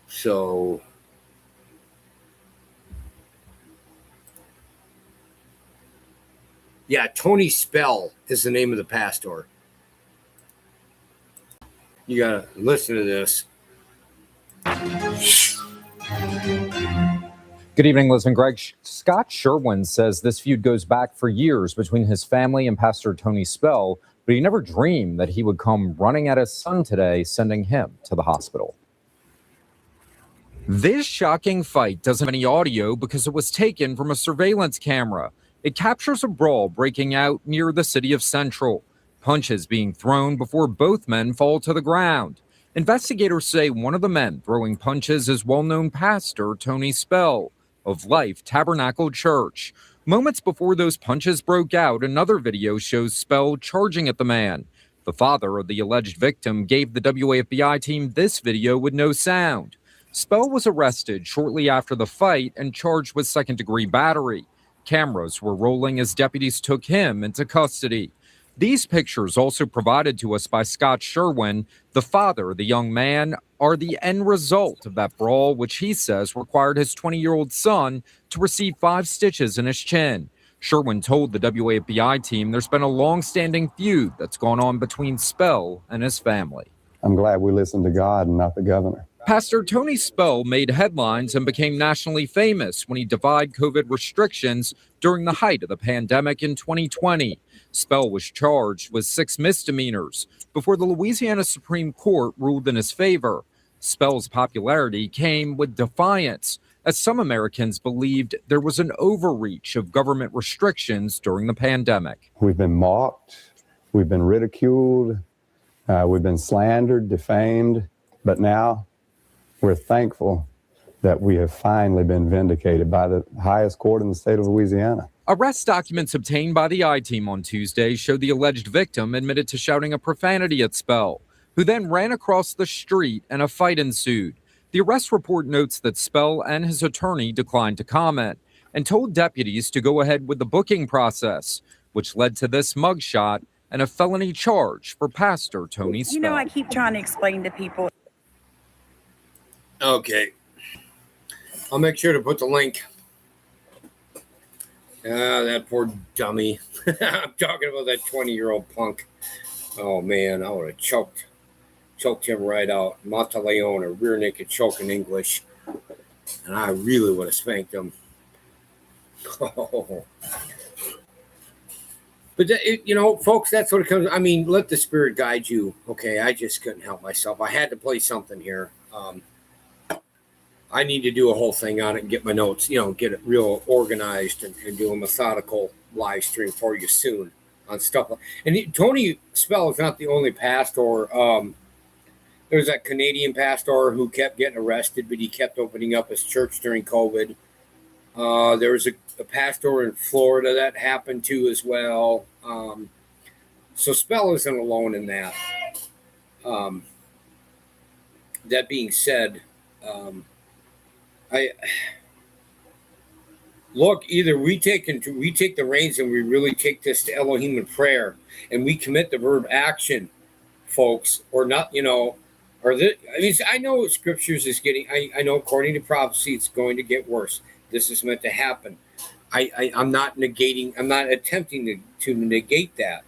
So yeah, Tony Spell is the name of the pastor. You got to listen to this. Good evening, Liz and Greg. Scott Sherwin says this feud goes back for years between his family and Pastor Tony Spell, but he never dreamed that he would come running at his son today, sending him to the hospital. This shocking fight doesn't have any audio because it was taken from a surveillance camera. It captures a brawl breaking out near the city of Central. Punches being thrown before both men fall to the ground. Investigators say one of the men throwing punches is well-known pastor Tony Spell of Life Tabernacle Church. Moments before those punches broke out, another video shows Spell charging at the man. The father of the alleged victim gave the WAFBI team this video with no sound. Spell was arrested shortly after the fight and charged with second-degree battery. Cameras were rolling as deputies took him into custody. These pictures, also provided to us by Scott Sherwin, the father of the young man, are the end result of that brawl, which he says required his 20-year-old son to receive 5 stitches in his chin. Sherwin told the WAFBI team there's been a long-standing feud that's gone on between Spell and his family. I'm glad we listened to God and not the governor. Pastor Tony Spell made headlines and became nationally famous when he defied COVID restrictions during the height of the pandemic in 2020. Spell was charged with 6 misdemeanors before the Louisiana Supreme Court ruled in his favor. Spell's popularity came with defiance, as some Americans believed there was an overreach of government restrictions during the pandemic. We've been mocked, we've been ridiculed, we've been slandered, defamed, but now we're thankful that we have finally been vindicated by the highest court in the state of Louisiana. Arrest documents obtained by the I-Team on Tuesday show the alleged victim admitted to shouting a profanity at Spell, who then ran across the street and a fight ensued. The arrest report notes that Spell and his attorney declined to comment and told deputies to go ahead with the booking process, which led to this mugshot and a felony charge for Pastor Tony Spell. You know, I keep trying to explain to people. Okay. I'll make sure to put the link. That poor dummy. I'm talking about that 20-year-old punk. Oh, man, I would have choked him right out. Mata Leon, a rear naked choke in English. And I really would have spanked him. Oh. But, folks, that's what it comes. I mean, let the Spirit guide you. Okay, I just couldn't help myself. I had to play something here. I need to do a whole thing on it and get my notes, get it real organized and do a methodical live stream for you soon on stuff. And Tony Spell is not the only pastor. There's that Canadian pastor who kept getting arrested, but he kept opening up his church during COVID. There was a pastor in Florida that happened to as well. So Spell isn't alone in that. That being said, either we take the reins and we really take this to Elohim in prayer and we commit the verb action, folks, or not, I know scriptures is getting, I know according to prophecy, it's going to get worse. This is meant to happen. I'm not attempting to negate that.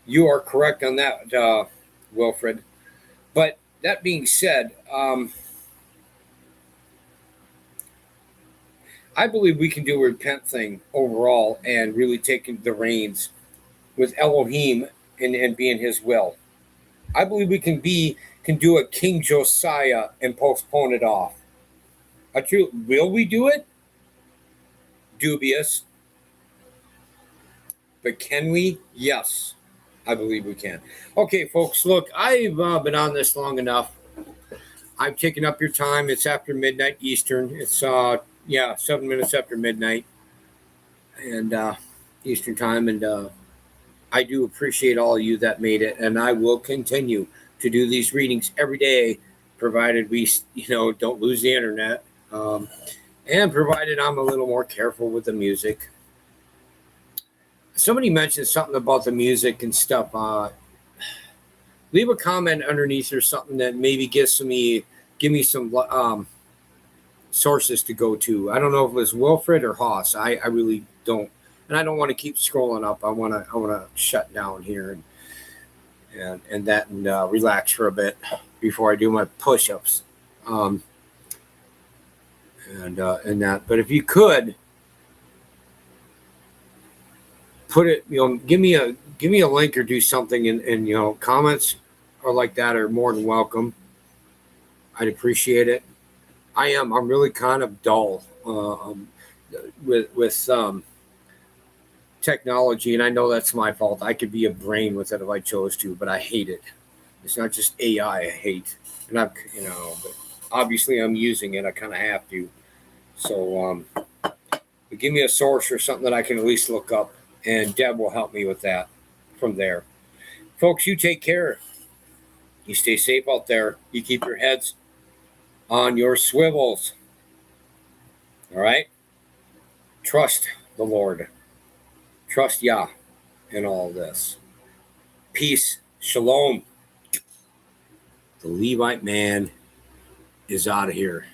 You are correct on that, Wilfred. But that being said, I believe we can do a repent thing overall and really take the reins with Elohim and be in his will. I believe we can do a King Josiah and postpone it off. Will we do it? Dubious. But can we? Yes, I believe we can. Okay, folks, look, I've been on this long enough. I've taken up your time. It's after midnight Eastern. It's 7 minutes after midnight. And, Eastern time, and I do appreciate all of you that made it, and I will continue to do these readings every day, provided we, don't lose the internet, and provided I'm a little more careful with the music. Somebody mentioned something about the music and stuff. Leave a comment underneath or something that maybe give me some sources to go to. I don't know if it was Wilfred or Haas. I really don't, and I don't want to keep scrolling up. I want to shut down here and relax for a bit before I do my push-ups. And that. But if you could put it, give me a link or do something, and comments or like that are more than welcome. I'd appreciate it. I'm really kind of dull with technology, and I know that's my fault. I could be a brain with it if I chose to, but I hate it. It's not just AI I hate, and but obviously I'm using it. I kind of have to. So give me a source or something that I can at least look up, and Deb will help me with that from there. Folks, you take care. You stay safe out there. You keep your heads on your swivels. All right? Trust the Lord. Trust Yah in all this. Peace. Shalom. The Levite man is out of here.